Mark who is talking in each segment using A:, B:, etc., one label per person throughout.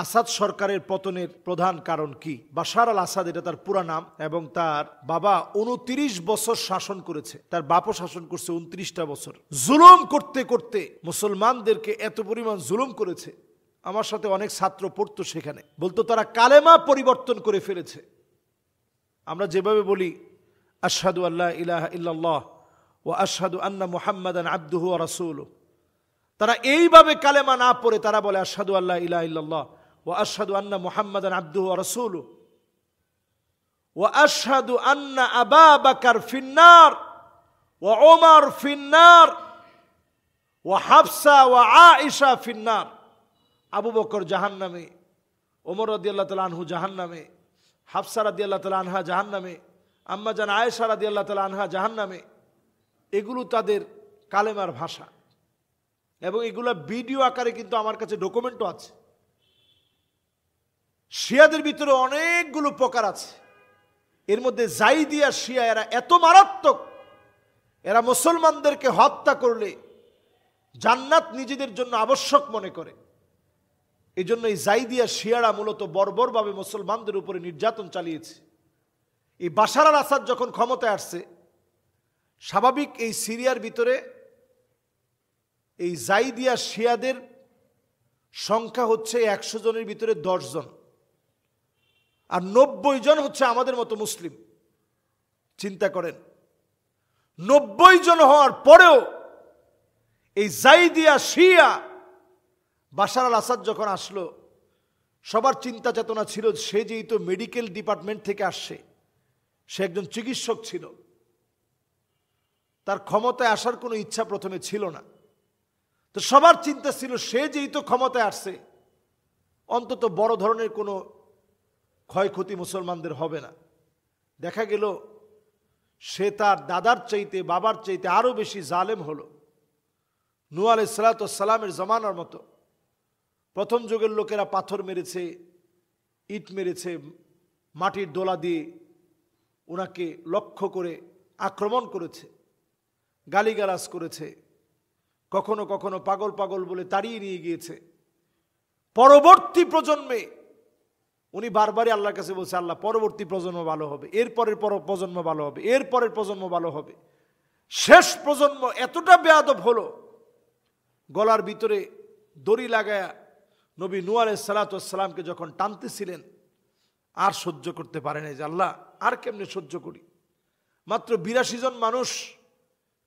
A: আসাদ সরকারের পতনের প্রধান কারণ কি? বাশার আল আসাদ, এটা তার পুরা নাম, এবং তার বাবা 29 বছর শাসন করেছে, তার বাপও শাসন করছে 29টা বছর। জুলুম করতে করতে মুসলমানদেরকে এত পরিমাণ জুলুম করেছে, আমার সাথে অনেক ছাত্র পড়তো, সেখানে বলতো তারা কালেমা পরিবর্তন করে ফেলেছে। আমরা যেভাবে বলি আশহাদু আল্লা ইলাহা ইল্লাল্লাহ ওয়া আশহাদু আন্না মুহাম্মাদান আবদুহু ওয়া রাসূলুহু, তারা এইভাবে কালেমা না পড়ে তারা বলে আশহাদু আল্লা ইলাহা ইল্লাল্লাহ ওয়া আশহাদু আন্না মুহাম্মাদান আবদুহু ওয়া রাসূলুহু ওয়া আশহাদু আন্না আবা বকর ফিন্নার ওয়া ওমর ফিন্নার ওয়া হাফসা ওয়া আয়েশা ফিন্নার। আবু বকর জাহান্নামে, ওমর রাদিয়াল্লাহু তাআলা আনহু জাহান্নামে, হাফসা রাদিয়াল্লাহু তাআলা আনহা জাহান্নামে, আম্মা জান আয়েশা রাদিয়াল্লাহু তাআলা আনহা জাহান্নামে। এগুলো তাদের কালেমার ভাষা, এবং এগুলো ভিডিও আকারে কিন্তু আমার কাছে ডকুমেন্টও আছে। শিয়াদের ভিতরে অনেকগুলো প্রকার আছে, এর মধ্যে জাইদিয়া শিয়া, এরা এত মারাত্মক, এরা মুসলমানদেরকে হত্যা করলে জান্নাত নিজেদের জন্য আবশ্যক মনে করে। এই জন্য এই জাইদিয়া শিয়ারা মূলত বর্বরভাবে মুসলমানদের উপরে নির্যাতন চালিয়েছে। এই বাশার আল আসাদ যখন ক্ষমতায় আসছে, স্বাভাবিক এই সিরিয়ার ভিতরে এই জাইদিয়া শিয়াদের সংখ্যা হচ্ছে 100 জনের ভিতরে 10 জন, আর 90 জন হচ্ছে আমাদের মতো মুসলিম। চিন্তা করেন, 90 জন হওয়ার পরেও এই জাইদিয়া শিয়া বাশার আল আসাদ যখন আসলো, সবার চিন্তা চেতনা ছিল সে যেহেতু মেডিকেল ডিপার্টমেন্ট থেকে আসছে, সে একজন চিকিৎসক ছিল, তার ক্ষমতায় আসার কোনো ইচ্ছা প্রথমে ছিল না। তো সবার চিন্তা ছিল সে যেহেতু ক্ষমতায় আসছে, অন্তত বড় ধরনের কোনো ক্ষয়ক্ষতি মুসলমানদের হবে না। দেখা গেল সে তার দাদার চাইতে, বাবার চাইতে আরো বেশি জালেম হলো। নূহ আলাইহিস সালামের জমানার মতো প্রথম যুগের লোকেরা পাথর মেরেছে, ইট মেরেছে, মাটির দোলা দিয়ে ওনাকে লক্ষ্য করে আক্রমণ করেছে, গালিগালাজ করেছে, কখনো কখনো পাগল পাগল বলে তাড়িয়ে নিয়ে গিয়েছে। পরবর্তী প্রজন্মে উনি বারবারই আল্লাহর কাছে বলছে, আল্লাহ পরবর্তী প্রজন্ম ভালো হবে, এরপরের প্রজন্ম ভালো হবে, এরপরের প্রজন্ম ভালো হবে। শেষ প্রজন্ম এতটা বেয়াদব হলো, গলার ভিতরে দড়ি লাগায়া নবী নূহ আলাইহিস সালামকে যখন টানতেছিলেন, আর সহ্য করতে পারে নাই যে আল্লাহ আর কেমনে সহ্য করি। মাত্র 82 জন মানুষ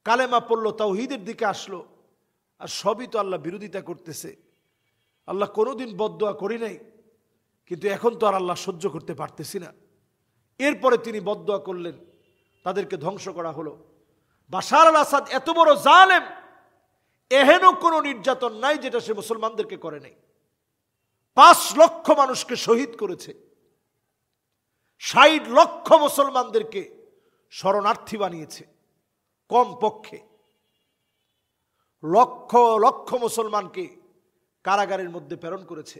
A: কালেমা পড়লো, তাওহীদের দিকে আসলো, আর সবই তো আল্লাহ বিরোধিতা করতেছে। আল্লাহ কোনোদিন বদদুয়া করি নাই, কিন্তু এখন তো আর আল্লাহ সহ্য করতে পারতেছি না। এরপরে তিনি বদদুয়া করলেন, তাদেরকে ধ্বংস করা হলো। বাশার আল আসাদ এত বড় জালেম, এহেন কোনো নির্যাতন নাই যেটা সে মুসলমানদেরকে করে নাই। 5 লক্ষ মানুষকে শহীদ করেছে, 60 লক্ষ মুসলমানদেরকে শরণার্থী বানিয়েছে, কম পক্ষে লক্ষ লক্ষ মুসলমানকে কারাগারের মধ্যে প্রেরণ করেছে।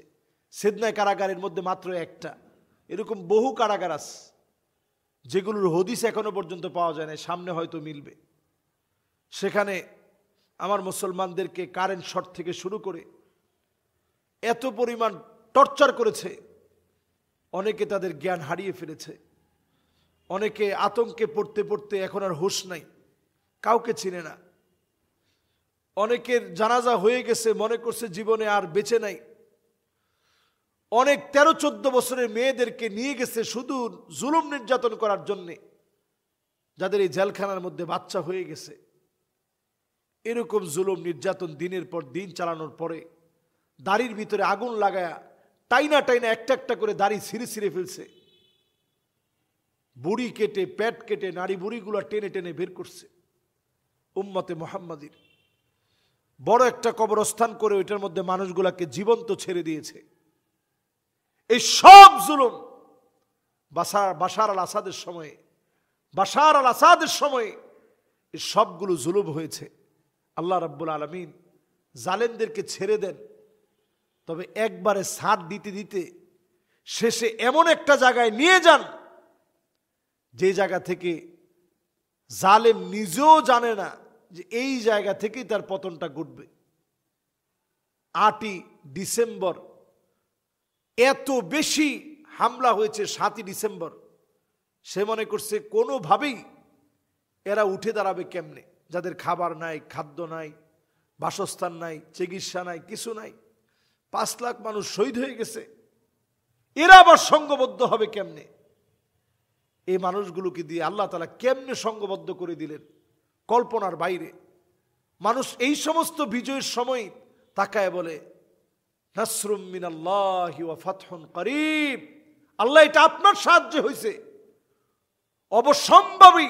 A: সিদনায় কারাগারের মধ্যে মাত্র একটা, এরকম বহু কারাগার আছে যেগুলোর হদিস এখনো পর্যন্ত পাওয়া যায় না, সামনে হয়তো মিলবে। সেখানে আমার মুসলমানদেরকে কারেন্ট শর্ট থেকে শুরু করে এত পরিমাণ টর্চার করেছে, অনেকে তাদের জ্ঞান হারিয়ে ফেলেছে, অনেকে আতঙ্কে পড়তে পড়তে এখন আর হুঁশ নাই, কাউকে চিনে না। অনেকের জানাজা হয়ে গেছে, মনে করছে জীবনে আর বেঁচে নাই। অনেক 13-14 বছরের মেয়েদেরকে নিয়ে গেছে শুধু জুলুম নির্যাতন করার জন্যে, যাদের এই জেলখানার মধ্যে বাচ্চা হয়ে গেছে। এরকম জুলুম নির্যাতন দিনের পর দিন চালানোর পরে দাড়ির ভিতরে আগুন লাগায়া টাইনা টাইনা একটা একটা করে দাড়ি ছিঁড়ে ছিঁড়ে ফেলছে, বুড়ি কেটে, পেট কেটে, নারী বুড়িগুলা টেনে টেনে বের করছে। উম্মতে মুহাম্মাদির বড় একটা কবরস্থান করে ওইটার মধ্যে মানুষগুলাকে জীবন্ত ছেড়ে দিয়েছে। এই সব জুলুম বাশার আল আসাদের সময়ে এই সবগুলো জুলুম হয়েছে। আল্লাহ রাব্বুল আলামিন জালেমদেরকে ছেড়ে দেন, তবে একবারে ছাড় দিতে দিতে শেষে এমন একটা জায়গায় নিয়ে যান যে জায়গা থেকে জালেম নিজেও জানে না যে এই জায়গা থেকেই তার পতনটা ঘটবে। 8ই ডিসেম্বর এত বেশি হামলা হয়েছে 7ই ডিসেম্বর, সে মনে করছে কোনোভাবেই এরা উঠে দাঁড়াবে কেমনে, যাদের খাবার নাই, খাদ্য নাই, বাসস্থান নাই, চিকিৎসা নাই, কিছু নাই। 5 লাখ মানুষ শহীদ হয়ে গেছে, এরা আবার সংঘবদ্ধ হবে কেমনে? এই মানুষগুলোকে দিয়ে আল্লাহ তাআলা কেমনে সংঘবদ্ধ করে দিলেন কল্পনার বাইরে। মানুষ এই সমস্ত বিজয়ের সময় তাকায় বলে নাসরুম মিনাল্লাহি ওয়া ফাতহুন করিব, আল্লাহ এটা আপনার সাহায্যে হয়েছে, অবশ্যম্ভাবী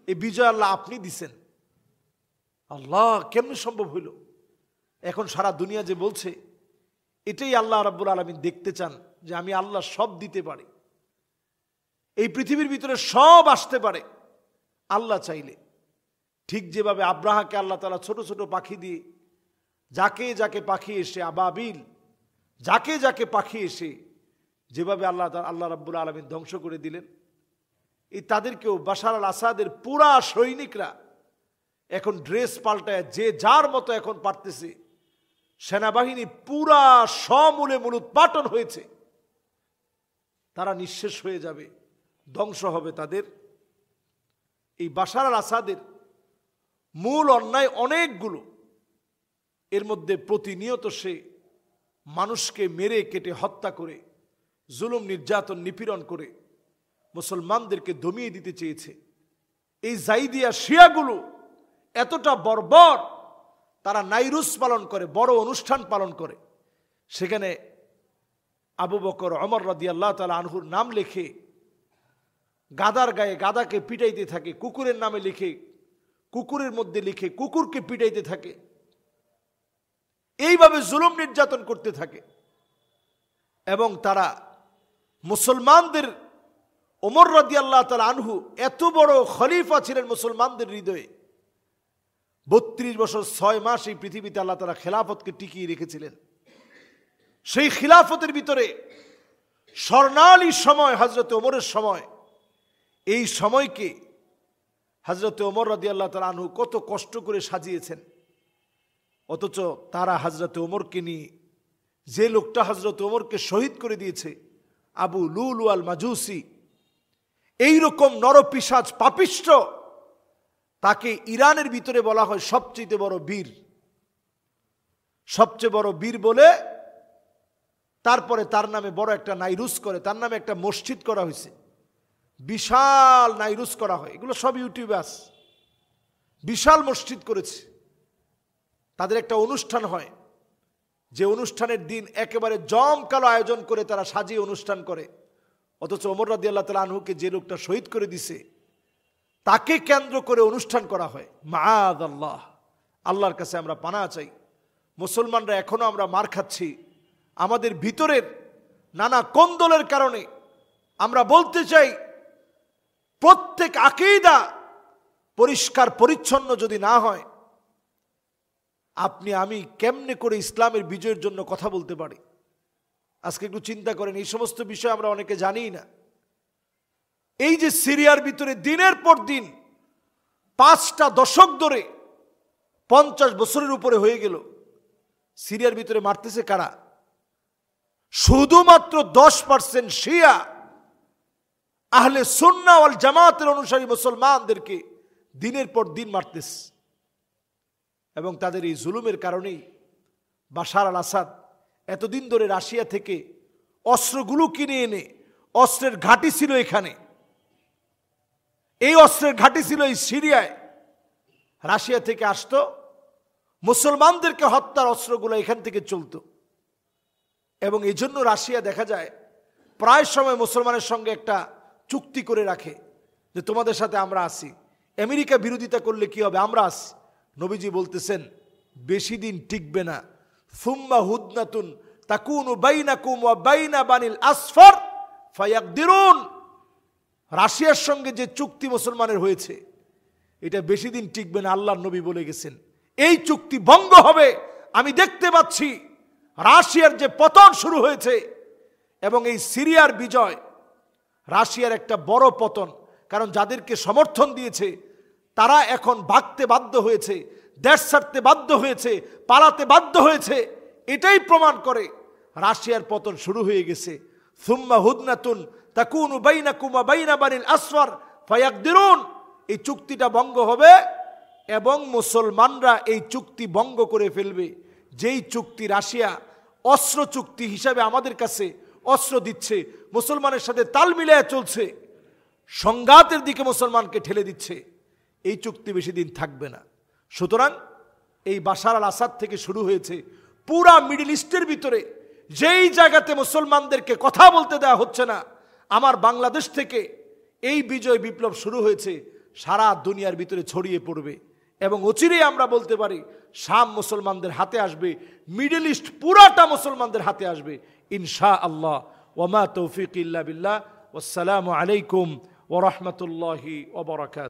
A: এই বিজয় আল্লাহ আপনি দিছেন। আল্লাহ কেমনে সম্ভব হইল? এখন সারা দুনিয়া যে বলছে, এটাই আল্লাহ রাব্বুল আলামিন দেখতে চান যে আমি আল্লাহ সব দিতে পারি, এই পৃথিবীর ভিতরে সব আসতে পারে আল্লাহ চাইলে। ঠিক যেভাবে আব্রাহাকে আল্লাহ তাআলা ছোট ছোট পাখি দিয়ে যাকে যাকে পাখি এসে আবাবিল, যাকে যাকে পাখি এসে যেভাবে আল্লাহ রাব্বুল আলামিন ধ্বংস করে দিলেন, এই তাদেরকেও বাশার আল আসাদের পুরা সৈনিকরা এখন ড্রেস পাল্টায় যে যার মতো এখন পারতেছে, সেনাবাহিনী পুরা সমূলে মূলোৎপাটন হয়েছে, তারা নিঃশেষ হয়ে যাবে, ধ্বংস হবে তাদের। এই বাশার আল আসাদের মূল অন্যায় অনেকগুলো, এর মধ্যে প্রতিনিয়ত সে মানুষকে মেরে কেটে হত্যা করে, জুলুম নির্যাতন নিপীড়ন করে মুসলমানদেরকে দমিয়ে দিতে চেয়েছে। এই জাইদিয়া শিয়াগুলো এতটা বর্বর, তারা নাইরুস পালন করে, বড় অনুষ্ঠান পালন করে, সেখানে আবু বকর, ওমর রাদিয়াল্লাহু তাআলা আনহুর নাম লিখে গাদার গায়ে গাদাকে পিটাইতে থাকে, কুকুরের নামে লিখে কুকুরের মধ্যে লিখে কুকুরকে পিটাইতে থাকে, এইভাবে জুলুম নির্যাতন করতে থাকে। এবং তারা মুসলমানদের, ওমর রাদিয়াল্লাহু তাআলা আনহু এত বড় খলিফা ছিলেন মুসলমানদের হৃদয়ে, 32 বছর 6 মাস এই পৃথিবীতে আল্লাহ তাআলা খেলাফতকে টিকিয়ে রেখেছিলেন। সেই খিলাফতের ভিতরে স্বর্ণালী সময় হযরত ওমরের সময়, এই সময়কে হযরত ওমর রাদিয়াল্লাহু তাআলা আনহু কত কষ্ট করে সাজিয়েছেন। অথচ তারা হযরত ওমরকে নিয়ে, যে লোকটা হযরত ওমরকে শহীদ করে দিয়েছে, আবু লুলু আল মাজুসি, এইরকম নরপিশাচ পাপিষ্ঠ, তাকে ইরানের ভিতরে বলা হয় সবচেয়ে বড় বীর, সবচেয়ে বড় বীর বলে তারপরে তার নামে বড় একটা নাইরুস করে, তার নামে একটা মসজিদ করা হয়েছে, বিশাল নাইরুস করা হয়, এগুলো সব ইউটিউবে আছে। বিশাল মসজিদ করেছে, তাদের একটা অনুষ্ঠান হয়, যে অনুষ্ঠানের দিন একেবারে জমকালো আয়োজন করে তারা সাজিয়ে অনুষ্ঠান করে। অথচ ওমর রাদিয়াল্লাহু তাআলা আনহুকে যে লোকটা শহীদ করে দিছে, তাকে কেন্দ্র করে অনুষ্ঠান করা হয়। মাআযাল্লাহ, আল্লাহর কাছে আমরা পানাহ চাই। মুসলমানরা এখনো আমরা মার খাচ্ছি আমাদের ভিতরের নানা কোন্দলের কারণে। আমরা বলতে চাই, প্রত্যেক আকীদা পরিষ্কার পরিচ্ছন্ন যদি না হয়, আপনি আমি কেমনে করে ইসলামের বিজয়ের জন্য কথা বলতে পারি? আজকে একটু চিন্তা করেন, এই সমস্ত বিষয় আমরা অনেকে জানি না। এই যে সিরিয়ার ভিতরে দিনের পর দিন 5টা দশক ধরে 50 বছরের উপরে হয়ে গেল, সিরিয়ার ভিতরে মারতেছে কারা? শুধুমাত্র 10% শিয়া আহলে সুন্নাহ ওয়াল জামাতের অনুসারী মুসলমানদেরকে দিনের পর দিন মারতেছে। এবং তাদের এই জুলুমের কারণেই বাশার আল আসাদ এতদিন ধরে রাশিয়া থেকে অস্ত্রগুলো কিনে এনে, অস্ত্রের ঘাঁটি ছিল এখানে, এই অস্ত্রের ঘাঁটি ছিল এই সিরিয়ায়, রাশিয়া থেকে আসতো, মুসলমানদেরকে হত্যার অস্ত্রগুলো এখান থেকে চলতো। এবং এই জন্য রাশিয়া দেখা যায় প্রায় সময় মুসলমানের সঙ্গে একটা চুক্তি করে রাখে যে তোমাদের সাথে আমরা আসি, আমেরিকা বিরোধিতা করলে কি হবে, আমরা আসি। নবীজি বলতেছেন বেশি দিন টিকবে না, সুম্মা হুদনাতুন তাকুনু বাইনাকুম ওয়া বাইনা বানিল আসফার ফায়াকদিরুন। রাশিয়ার সঙ্গে যে চুক্তি মুসলমানের হয়েছে, এটা বেশি দিন টিকবে না, আল্লাহর নবী বলে গেছেন। এই চুক্তি ভঙ্গ হবে। আমি দেখতে পাচ্ছি রাশিয়ার যে পতন শুরু হয়েছে, এবং এই সিরিয়ার বিজয় রাশিয়ার একটা বড় পতন। কারণ যাদেরকে সমর্থন দিয়েছে তারা এখন ভাগতে বাধ্য হয়েছে, দেশ ছাড়তে বাধ্য হয়েছে, পালাতে বাধ্য হয়েছে। এটাই প্রমাণ করে রাশিয়ার পতন শুরু হয়ে গেছে। সুম্মা হুদনাতুন তাকুনু বাইনাকুম ওয়া বাইনা বানিল আসফার ফায়াকদিরুন, এই চুক্তিটা ভঙ্গ হবে এবং মুসলমানরা এই চুক্তি ভঙ্গ করে ফেলবে। যেই চুক্তি রাশিয়া অস্ত্র চুক্তি হিসাবে আমাদের কাছে অস্ত্র দিচ্ছে, মুসলমানের সাথে তাল মিলিয়ে চলছে, সংঘাতের দিকে মুসলমানকে ঠেলে দিচ্ছে, এই চুক্তি বেশি দিন থাকবে না। সুতরাং এই বাশার আল আসাদ থেকে শুরু হয়েছে পুরা মিডল ইস্টের ভিতরে যেই জায়গাতে মুসলমানদেরকে কথা বলতে দেওয়া হচ্ছে না, আমার বাংলাদেশ থেকে এই বিজয় বিপ্লব শুরু হয়েছে, সারা দুনিয়ার ভিতরে ছড়িয়ে পড়বে এবং অচিরেই আমরা বলতে পারি শাম মুসলমানদের হাতে আসবে, মিডল ইস্ট পুরাটা মুসলমানদের হাতে আসবে ইনশাআল্লাহ। ওয়া মা তৌফিক ইল্লা বিল্লাহ। ওয়াসসালামু আলাইকুম ওয়া রাহমাতুল্লাহি ওয়া বারাকাতুহু।